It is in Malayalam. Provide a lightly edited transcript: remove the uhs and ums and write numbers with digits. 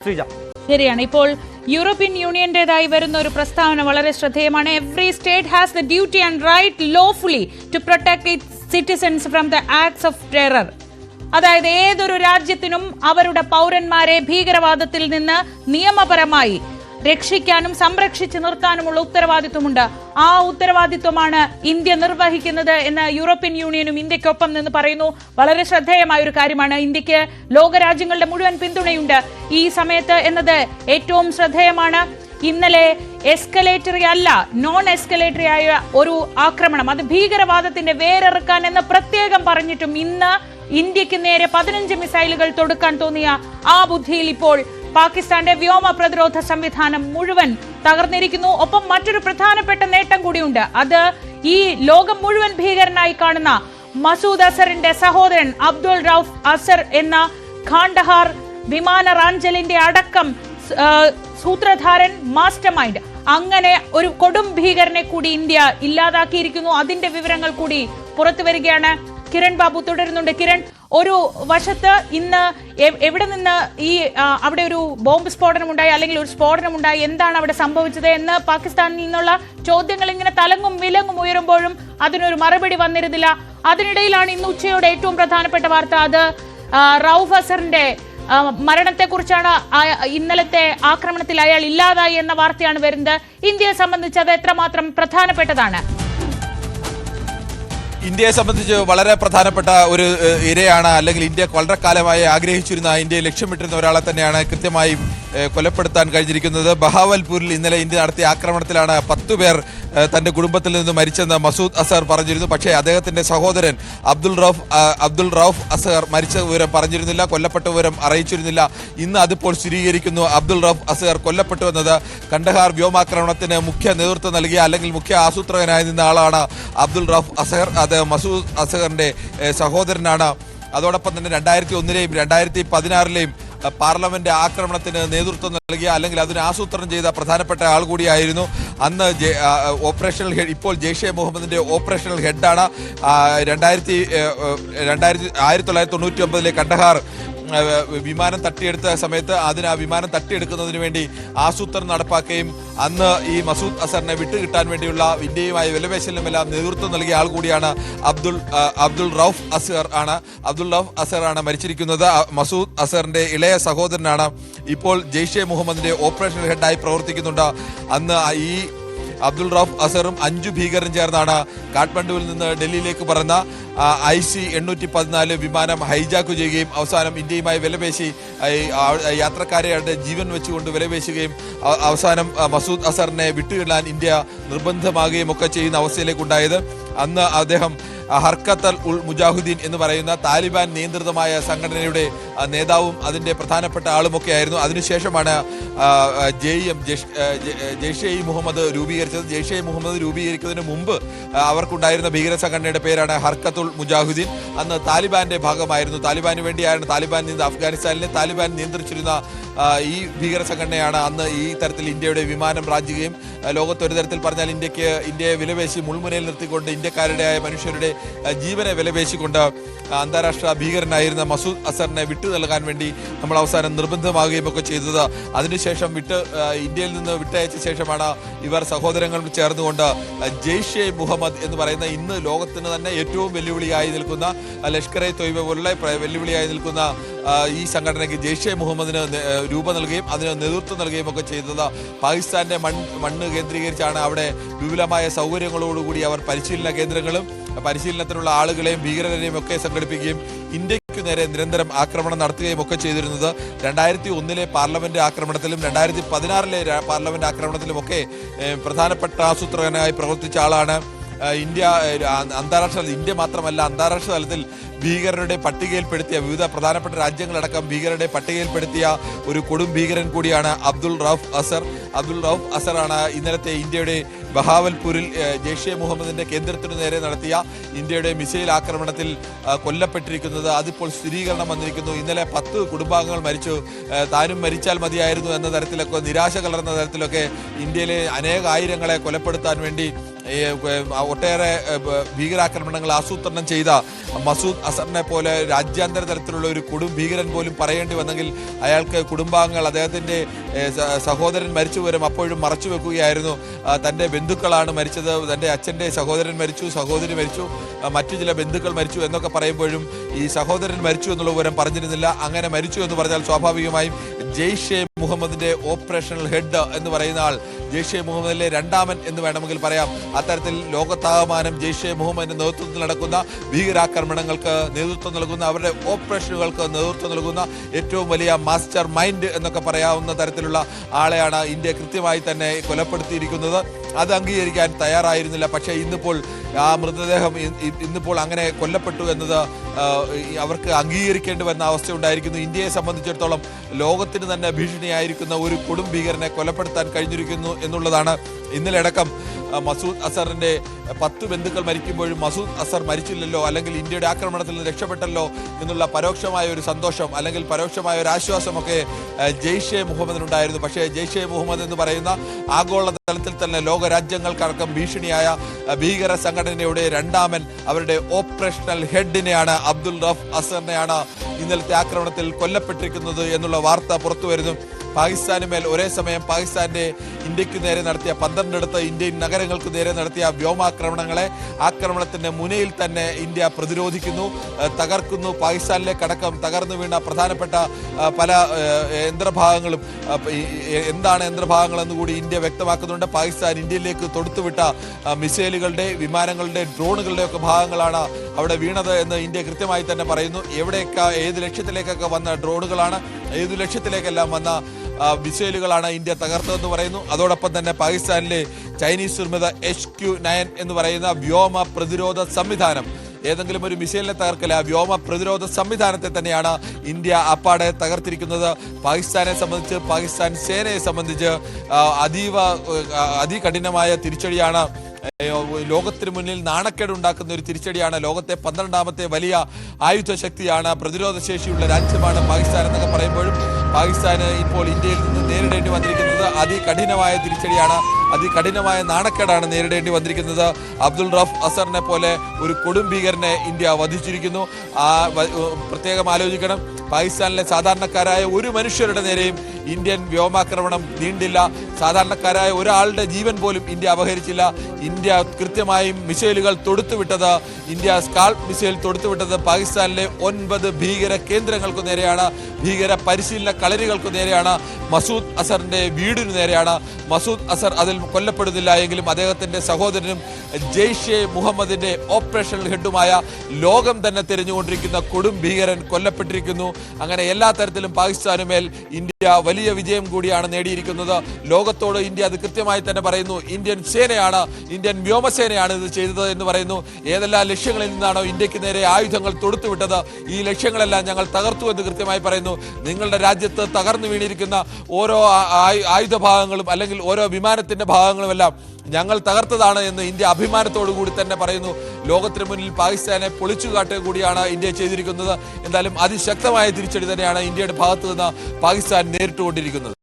ശ്രീജ. ശരിയാണ്. ഇപ്പോൾ യൂറോപ്യൻ യൂണിയന്റേതായി വരുന്ന ഒരു പ്രസ്താവന വളരെ ശ്രദ്ധേയമാണ്. Every state has the duty and right lawfully to protect its citizens from the acts of terror. അതായത് ഏതൊരു രാജ്യത്തിനും അവരുടെ പൗരന്മാരെ ഭീകരവാദത്തിൽ നിന്ന് നിയമപരമായി രക്ഷിക്കാനും സംരക്ഷിച്ചു നിർത്താനുമുള്ള ഉത്തരവാദിത്വമുണ്ട്. ആ ഉത്തരവാദിത്വമാണ് ഇന്ത്യ നിർവഹിക്കുന്നത് എന്ന് യൂറോപ്യൻ യൂണിയനും ഇന്ത്യക്കൊപ്പം നിന്ന് പറയുന്നു. വളരെ ശ്രദ്ധേയമായ ഒരു കാര്യമാണ്. ഇന്ത്യക്ക് ലോകരാജ്യങ്ങളുടെ മുഴുവൻ പിന്തുണയുണ്ട് ഈ സമയത്ത് എന്നത് ഏറ്റവും ശ്രദ്ധേയമാണ്. ഇന്നലെ എസ്കലേറ്ററി അല്ല, നോൺ എസ്കലേറ്ററി ആയ ഒരു ആക്രമണം, അത് ഭീകരവാദത്തിന്റെ വേരെറുക്കാൻ എന്ന് പ്രത്യേകം പറഞ്ഞിട്ടും ഇന്ന് ഇന്ത്യക്ക് നേരെ 15 മിസൈലുകൾ തൊടുക്കാൻ തോന്നിയ ആ ബുദ്ധിയിൽ ഇപ്പോൾ പാകിസ്ഥാന്റെ വ്യോമ പ്രതിരോധ സംവിധാനം മുഴുവൻ തകർന്നിരിക്കുന്നു. ഒപ്പം മറ്റൊരു പ്രധാനപ്പെട്ട നേട്ടം കൂടിയുണ്ട്. അത് ഈ ലോകം മുഴുവൻ ഭീകരനായി കാണുന്ന മസൂദ് അസറിന്റെ സഹോദരൻ അബ്ദുൾ റൌഫ് അസർ എന്ന ഖാണ്ഡഹാർ വിമാന റാഞ്ചലിന്റെ അടക്കം സൂത്രധാരൻ, മാസ്റ്റർ മൈൻഡ്, അങ്ങനെ ഒരു കൊടും ഭീകരനെ കൂടി ഇന്ത്യ ഇല്ലാതാക്കിയിരിക്കുന്നു. അതിന്റെ വിവരങ്ങൾ കൂടി പുറത്തു വരികയാണ്. കിരൺ ബാബു തുടരുന്നുണ്ട്. കിരൺ, ഒരു വശത്ത് ഇന്ന് എവിടെ നിന്ന് ഈ അവിടെ ഒരു ബോംബ് സ്ഫോടനം ഉണ്ടായി, അല്ലെങ്കിൽ ഒരു സ്ഫോടനം ഉണ്ടായി, എന്താണ് അവിടെ സംഭവിച്ചത് എന്ന് പാകിസ്ഥാനിൽ നിന്നുള്ള ചോദ്യങ്ങൾ ഇങ്ങനെ തലങ്ങും വിലങ്ങും ഉയരുമ്പോഴും അതിനൊരു മറുപടി വന്നിരുന്നില്ല. അതിനിടയിലാണ് ഇന്ന് ഉച്ചയോടെ ഏറ്റവും പ്രധാനപ്പെട്ട വാർത്ത. അത് റൌഫ് അസറിന്റെ മരണത്തെക്കുറിച്ചാണ്. ഇന്നലത്തെ ആക്രമണത്തിൽ അയാൾ ഇല്ലാതായി എന്ന വാർത്തയാണ് വരുന്നത്. ഇന്ത്യയെ സംബന്ധിച്ച് അത് എത്രമാത്രം പ്രധാനപ്പെട്ടതാണ്? ഇന്ത്യയെ സംബന്ധിച്ച് വളരെ പ്രധാനപ്പെട്ട ഒരു ഇരയാണ്, അല്ലെങ്കിൽ ഇന്ത്യ വളരെ കാലമായി ആഗ്രഹിച്ചിരുന്ന, ഇന്ത്യയെ ലക്ഷ്യമിട്ടിരുന്ന ഒരാളെ തന്നെയാണ് കൃത്യമായി കൊലപ്പെടുത്താൻ കഴിഞ്ഞിരിക്കുന്നത്. ബഹാവൽപൂരിൽ ഇന്നലെ ഇന്ത്യ നടത്തിയ ആക്രമണത്തിലാണ് 10 പേർ തന്റെ കുടുംബത്തിൽ നിന്ന് മരിച്ചെന്ന് മസൂദ് അസർ പറഞ്ഞിരുന്നു. പക്ഷേ അദ്ദേഹത്തിന്റെ സഹോദരൻ അബ്ദുൾ റൌഫ് അസർ മരിച്ച വിവരം പറഞ്ഞിരുന്നില്ല, കൊല്ലപ്പെട്ട വിവരം അറിയിച്ചിരുന്നില്ല. ഇന്ന് അതിപ്പോൾ സ്ഥിരീകരിക്കുന്നു. അബ്ദുൾ റൌഫ് അസർ കൊല്ലപ്പെട്ടു എന്നത്. കണ്ടഹാർ വ്യോമാക്രമണത്തിന് മുഖ്യ നേതൃത്വം നൽകിയ, അല്ലെങ്കിൽ മുഖ്യ ആസൂത്രകനായി നിന്ന ആളാണ് അബ്ദുൾ റൌഫ് അസർ. അത് മസൂദ് അസറിന്റെ സഹോദരനാണ്. അതോടൊപ്പം തന്നെ 2001-ലെയും 2016-ലെയും പാർലമെന്റ് ആക്രമണത്തിന് നേതൃത്വം നൽകിയ, അല്ലെങ്കിൽ അതിന് ആസൂത്രണം ചെയ്ത പ്രധാനപ്പെട്ട ആൾ കൂടിയായിരുന്നു. അന്ന് ഓപ്പറേഷണൽ ഹെഡ്, ഇപ്പോൾ ജെയ്ഷെ മുഹമ്മദിന്റെ ഓപ്പറേഷണൽ ഹെഡാണ്. 1999-ലെ കണ്ടഹാർ വിമാനം തട്ടിയെടുത്ത സമയത്ത് ആ വിമാനം തട്ടിയെടുക്കുന്നതിന് വേണ്ടി ആസൂത്രണം നടപ്പാക്കുകയും അന്ന് ഈ മസൂദ് അസറിനെ വിട്ടുകിട്ടാൻ വേണ്ടിയുള്ള ഇന്ത്യയുമായ വിലപേശലിനുമെല്ലാം നേതൃത്വം നൽകിയ ആൾ കൂടിയാണ് അബ്ദുൾ റൌഫ് അസർ ആണ് മരിച്ചിരിക്കുന്നത്. മസൂദ് അസറിന്റെ ഇളയ സഹോദരനാണ്. ഇപ്പോൾ ജെയ്ഷെ മുഹമ്മദിന്റെ ഓപ്പറേഷണൽ ഹെഡായി പ്രവർത്തിക്കുന്നുണ്ട്. അന്ന് ഈ അബ്ദുൾ റൌഫ് അസറും 5 ഭീകരരും ചേർന്നാണ് കാഠ്മണ്ഡുവിൽ നിന്ന് ഡൽഹിയിലേക്ക് പറന്ന IC-814 വിമാനം ഹൈജാക്ക് ചെയ്യുകയും അവസാനം ഇന്ത്യയുമായി വിലപേശി യാത്രക്കാരുടെ ജീവൻ വെച്ചുകൊണ്ട് വിലപേശുകയും അവസാനം മസൂദ് അസറിനെ വിട്ടുകിടാൻ ഇന്ത്യ നിർബന്ധമാകുകയും ഒക്കെ ചെയ്യുന്ന അവസ്ഥയിലേക്കുണ്ടായത്. അന്ന് അദ്ദേഹം ഹർക്കത്ത് ഉൾ മുജാഹിദീൻ എന്ന് പറയുന്ന താലിബാൻ നിയന്ത്രിതമായ സംഘടനയുടെ നേതാവും അതിൻ്റെ പ്രധാനപ്പെട്ട ആളുമൊക്കെ ആയിരുന്നു. അതിനുശേഷമാണ് ജെയ്ഷെ മുഹമ്മദ് രൂപീകരിച്ചത്. ജെയ്ഷെ മുഹമ്മദ് രൂപീകരിക്കുന്നതിന് മുമ്പ് അവർക്കുണ്ടായിരുന്ന ഭീകര സംഘടനയുടെ പേരാണ് ഹർക്കത്തുൽ മുജാഹിദീൻ. അന്ന് താലിബാന്റെ ഭാഗമായിരുന്നു. താലിബാന് വേണ്ടിയാണ്, അഫ്ഗാനിസ്ഥാനിലെ താലിബാൻ നിയന്ത്രിച്ചിരുന്ന ഈ ഭീകര സംഘടനയാണ് അന്ന് ഈ തരത്തിൽ ഇന്ത്യയുടെ വിമാനം റാഞ്ചുകയും ലോകത്തൊരു തരത്തിൽ പറഞ്ഞാൽ ഇന്ത്യയെ വിലപേശി മുൾമുനയിൽ നിർത്തിക്കൊണ്ട് ഇന്ത്യക്കാരുടെ മനുഷ്യരുടെ ജീവനെ വിലപേശിക്കൊണ്ട് അന്താരാഷ്ട്ര ഭീകരനായിരുന്ന മസൂദ് അസറിനെ വിട്ടു നൽകാൻ വേണ്ടി നമ്മൾ അവസാനം നിർബന്ധമാകുകയും ഒക്കെ ചെയ്തത്. അതിനുശേഷം ഇന്ത്യയിൽ നിന്ന് വിട്ടയച്ച ശേഷമാണ് ഇവർ സഹോദരങ്ങൾ ചേർന്നുകൊണ്ട് ജെയ്ഷെ മുഹമ്മദ് എന്ന് പറയുന്ന ഇന്ന് ലോകത്തിന് തന്നെ ഏറ്റവും വെല്ലുവിളിയായി നിൽക്കുന്ന, ലഷ്കർ-ഇ തൊയ്ബ പോലുള്ള വെല്ലുവിളിയായി നിൽക്കുന്ന ഈ സംഘടനയ്ക്ക് ജെയ്ഷെ മുഹമ്മദിന് രൂപം നൽകുകയും അതിന് നേതൃത്വം നൽകുകയും ഒക്കെ ചെയ്തത്. പാകിസ്ഥാന്റെ മണ്ണ് കേന്ദ്രീകരിച്ചാണ്. അവിടെ വിപുലമായ സൗകര്യങ്ങളോടുകൂടി അവർ പരിശീലന കേന്ദ്രങ്ങളും പരിശീലനത്തിനുള്ള ആളുകളെയും ഭീകരരെയും ഒക്കെ സംഘടിപ്പിക്കുകയും ഇന്ത്യക്ക് നേരെ നിരന്തരം ആക്രമണം നടത്തുകയും ഒക്കെ ചെയ്തിരുന്നത്. 2001-ലെ പാർലമെന്റ് ആക്രമണത്തിലും 2016-ലെ പാർലമെന്റ് ആക്രമണത്തിലുമൊക്കെ പ്രധാനപ്പെട്ട ആസൂത്രകനായി പ്രവർത്തിച്ച ആളാണ്. ഇന്ത്യ മാത്രമല്ല, അന്താരാഷ്ട്ര തലത്തിൽ ഭീകരരുടെ പട്ടികയിൽപ്പെടുത്തിയ, വിവിധ പ്രധാനപ്പെട്ട രാജ്യങ്ങളടക്കം ഭീകരരുടെ പട്ടികയിൽപ്പെടുത്തിയ ഒരു കൊടും ഭീകരൻ കൂടിയാണ് അബ്ദുൾ റൌഫ് അസറാണ് ഇന്നലത്തെ ഇന്ത്യയുടെ ബഹാവൽപൂരിൽ ജെയ്ഷെ മുഹമ്മദിന്റെ കേന്ദ്രത്തിനു നേരെ നടത്തിയ ഇന്ത്യയുടെ മിസൈൽ ആക്രമണത്തിൽ കൊല്ലപ്പെട്ടിരിക്കുന്നത്. അതിപ്പോൾ സ്ഥിരീകരണം വന്നിരിക്കുന്നു. ഇന്നലെ 10 കുടുംബാംഗങ്ങൾ മരിച്ചു. താനും മരിച്ചാൽ മതിയായിരുന്നു എന്ന തരത്തിലൊക്കെ, നിരാശ കലർന്ന തരത്തിലൊക്കെ ഇന്ത്യയിലെ അനേകായിരങ്ങളെ കൊലപ്പെടുത്താൻ വേണ്ടി ഒട്ടേറെ ഭീകരാക്രമണങ്ങൾ ആസൂത്രണം ചെയ്ത മസൂദ് അസറിനെ പോലെ രാജ്യാന്തര തലത്തിലുള്ള ഒരു ഭീകരൻ പോലും പറയേണ്ടി വന്നെങ്കിൽ അയാൾക്ക് കുടുംബാംഗങ്ങൾ അദ്ദേഹത്തിൻ്റെ സഹോദരൻ മരിച്ചു വരും അപ്പോഴും മറച്ചു വെക്കുകയായിരുന്നു. തൻ്റെ ബന്ധുക്കളാണ് മരിച്ചത്, തൻ്റെ അച്ഛൻ്റെ സഹോദരൻ മരിച്ചു, സഹോദരി മരിച്ചു, മറ്റു ചില ബന്ധുക്കൾ മരിച്ചു എന്നൊക്കെ പറയുമ്പോഴും ഈ സഹോദരൻ മരിച്ചു എന്നുള്ള വിവരം പറഞ്ഞിരുന്നില്ല. അങ്ങനെ മരിച്ചു എന്ന് പറഞ്ഞാൽ സ്വാഭാവികമായും ജെയ്ഷെ മുഹമ്മദിന്റെ ഓപ്പറേഷണൽ ഹെഡ് എന്ന് പറയുന്ന ആൾ, ജെയ്ഷെ മുഹമ്മദിലെ രണ്ടാമൻ എന്ന് വേണമെങ്കിൽ പറയാം. അത്തരത്തിൽ ലോകത്താകമാനം ജെയ്ഷെ മുഹമ്മദിന്റെ നേതൃത്വത്തിൽ നടക്കുന്ന ഭീകരാക്രമണങ്ങൾക്ക് നേതൃത്വം നൽകുന്ന, അവരുടെ ഓപ്പറേഷനുകൾക്ക് നേതൃത്വം നൽകുന്ന ഏറ്റവും വലിയ മാസ്റ്റർ മൈൻഡ് എന്നൊക്കെ പറയാവുന്ന തരത്തിലുള്ള ആളെയാണ് ഇന്ത്യ കൃത്യമായി തന്നെ കൊലപ്പെടുത്തിയിരിക്കുന്നത്. അത് അംഗീകരിക്കാൻ തയ്യാറായിരുന്നില്ല. പക്ഷേ ഇന്നിപ്പോൾ ആ മൃതദേഹം ഇന്നിപ്പോൾ അങ്ങനെ കൊല്ലപ്പെട്ടു എന്നത് അവർക്ക് അംഗീകരിക്കേണ്ടി വരുന്ന അവസ്ഥ ഉണ്ടായിരിക്കുന്നു. ഇന്ത്യയെ സംബന്ധിച്ചിടത്തോളം ലോകത്തിന് തന്നെ ഭീഷണിയായിരിക്കുന്ന ഒരു ഭീകരനെ കൊലപ്പെടുത്താൻ കഴിഞ്ഞിരിക്കുന്നു എന്നുള്ളതാണ്. ഇന്നലെ അടക്കം മസൂദ് അസറിന്റെ 10 ബന്ധുക്കൾ മരിക്കുമ്പോഴും മസൂദ് അസർ മരിച്ചില്ലല്ലോ, അല്ലെങ്കിൽ ഇന്ത്യയുടെ ആക്രമണത്തിൽ നിന്ന് രക്ഷപ്പെട്ടല്ലോ എന്നുള്ള പരോക്ഷമായ ഒരു സന്തോഷം അല്ലെങ്കിൽ പരോക്ഷമായ ഒരു ആശ്വാസമൊക്കെ ജെയ്ഷെ മുഹമ്മദിനുണ്ടായിരുന്നു. പക്ഷേ ജെയ്ഷെ മുഹമ്മദ് എന്ന് പറയുന്ന ആഗോള തലത്തിൽ തന്നെ ലോകരാജ്യങ്ങൾക്കടക്കം ഭീഷണിയായ ഭീകര സംഘടനയുടെ രണ്ടാമൻ, അവരുടെ ഓപ്പറേഷണൽ ഹെഡിനെയാണ്, അബ്ദുൾ റഫ് അസറിനെയാണ് ഇന്നലത്തെ ആക്രമണത്തിൽ കൊല്ലപ്പെട്ടിരിക്കുന്നത് എന്നുള്ള വാർത്ത പുറത്തു വരുന്നു. പാകിസ്ഥാനുമേൽ ഒരേ സമയം പാകിസ്ഥാന്റെ ഇന്ത്യക്ക് നേരെ നടത്തിയ 12 ഇന്ത്യൻ നഗരങ്ങൾക്ക് നേരെ നടത്തിയ ആക്രമണത്തിന്റെ മുനയിൽ തന്നെ ഇന്ത്യ പ്രതിരോധിക്കുന്നു, തകർക്കുന്നു. പാകിസ്ഥാനിലേക്കടക്കം തകർന്നു വീണ പ്രധാനപ്പെട്ട പല യന്ത്രഭാഗങ്ങളും എന്താണ് യന്ത്രഭാഗങ്ങളെന്ന് കൂടി ഇന്ത്യ വ്യക്തമാക്കുന്നുണ്ട്. പാകിസ്ഥാൻ ഇന്ത്യയിലേക്ക് തൊടുത്തുവിട്ട മിസൈലുകളുടെ, വിമാനങ്ങളുടെ, ഡ്രോണുകളുടെ ഒക്കെ ഭാഗങ്ങളാണ് അവിടെ വീണത് എന്ന് ഇന്ത്യ കൃത്യമായി തന്നെ പറയുന്നു. എവിടെയൊക്കെ ഏത് ലക്ഷ്യത്തിലേക്കൊക്കെ വന്ന ഡ്രോണുകളാണ്, ഏതു ലക്ഷ്യത്തിലേക്കെല്ലാം വന്ന മിസൈലുകളാണ് ഇന്ത്യ തകർത്തതെന്ന് പറയുന്നു. അതോടൊപ്പം തന്നെ പാകിസ്ഥാനിലെ ചൈനീസ് നിർമ്മിത HQ-9 എന്ന് പറയുന്ന വ്യോമ പ്രതിരോധ സംവിധാനം, ഏതെങ്കിലും ഒരു മിസൈലിനെ തകർക്കല, വ്യോമ പ്രതിരോധ സംവിധാനത്തെ തന്നെയാണ് ഇന്ത്യ അപ്പാടെ തകർത്തിരിക്കുന്നത്. പാകിസ്ഥാനെ സംബന്ധിച്ച്, പാകിസ്ഥാൻ സേനയെ സംബന്ധിച്ച് അതികഠിനമായ തിരിച്ചടിയാണ്. ലോകത്തിന് മുന്നിൽ നാണക്കേടുണ്ടാക്കുന്ന ഒരു തിരിച്ചടിയാണ്. ലോകത്തെ 12ാമത്തെ വലിയ ആയുധ ശക്തിയാണ്, പ്രതിരോധ ശേഷിയുള്ള രാജ്യമാണ് പാകിസ്ഥാൻ എന്നൊക്കെ പറയുമ്പോഴും പാകിസ്ഥാന് ഇപ്പോൾ ഇന്ത്യയിൽ നിന്ന് നേരിടേണ്ടി വന്നിരിക്കുന്നത് അതികഠിനമായ തിരിച്ചടിയാണ്, അതികഠിനമായ നാണക്കേടാണ് നേരിടേണ്ടി വന്നിരിക്കുന്നത്. അബ്ദുൾ റഫ് അസറിനെ പോലെ ഒരു ഭീകരനെ ഇന്ത്യ വധിച്ചിരിക്കുന്നു. പ്രത്യേകം ആലോചിക്കണം, പാകിസ്ഥാനിലെ സാധാരണക്കാരായ ഒരു മനുഷ്യരുടെ നേരെയും ഇന്ത്യൻ വ്യോമാക്രമണം നീണ്ടില്ല. സാധാരണക്കാരായ ഒരാളുടെ ജീവൻ പോലും ഇന്ത്യ അപഹരിച്ചില്ല. ഇന്ത്യ കൃത്യമായും മിസൈലുകൾ തൊടുത്തുവിട്ടത്, ഇന്ത്യ സ്കാൾപ്പ് മിസൈൽ തൊടുത്തുവിട്ടത് പാകിസ്ഥാനിലെ 9 ഭീകര കേന്ദ്രങ്ങൾക്ക് നേരെയാണ്, ഭീകര പരിശീലന കളരികൾക്ക് നേരെയാണ്, മസൂദ് അസറിന്റെ വീടിനു നേരെയാണ്. മസൂദ് അസർ അതിൽ കൊല്ലപ്പെടുന്നില്ല എങ്കിലും അദ്ദേഹത്തിന്റെ സഹോദരനും ജെയ്ഷെ മുഹമ്മദിന്റെ ഓപ്പറേഷണൽ ഹെഡുമായ ലോകം തന്നെ തിരഞ്ഞുകൊണ്ടിരിക്കുന്ന ഭീകരൻ കൊല്ലപ്പെട്ടിരിക്കുന്നു. അങ്ങനെ എല്ലാ തരത്തിലും പാകിസ്ഥാനുമേൽ ഇന്ത്യ വലിയ വിജയം കൂടിയാണ് നേടിയിരിക്കുന്നത്. ലോകത്തോട് ഇന്ത്യ അത് കൃത്യമായി തന്നെ പറയുന്നു. ഇന്ത്യൻ സേനയാണ്, ഇന്ത്യൻ വ്യോമസേനയാണ് ഇത് ചെയ്തത് എന്ന് പറയുന്നു. ഏതെല്ലാം ലക്ഷ്യങ്ങളിൽ നിന്നാണോ ഇന്ത്യക്ക് നേരെ ആയുധങ്ങൾ തൊടുത്തുവിട്ടത്, ഈ ലക്ഷ്യങ്ങളെല്ലാം ഞങ്ങൾ തകർത്തു എന്ന് കൃത്യമായി പറയുന്നു. നിങ്ങളുടെ രാജ്യത്ത് തകർന്നു വീണിരിക്കുന്ന ഓരോ ആയുധ ഭാഗങ്ങളും അല്ലെങ്കിൽ ഓരോ വിമാനത്തിന്റെ ഭാഗങ്ങളുമെല്ലാം ഞങ്ങൾ തകർത്തതാണ് എന്ന് ഇന്ത്യ അഭിമാനത്തോടു കൂടി തന്നെ പറയുന്നു. ലോകത്തിന് മുന്നിൽ പാകിസ്ഥാനെ പൊളിച്ചുകാട്ടുക കൂടിയാണ് ഇന്ത്യ ചെയ്തിരിക്കുന്നത്. എന്തായാലും അതിശക്തമായ തിരിച്ചടി തന്നെയാണ് ഇന്ത്യയുടെ ഭാഗത്തു നിന്ന് പാകിസ്ഥാൻ നേരിട്ടുകൊണ്ടിരിക്കുന്നത്.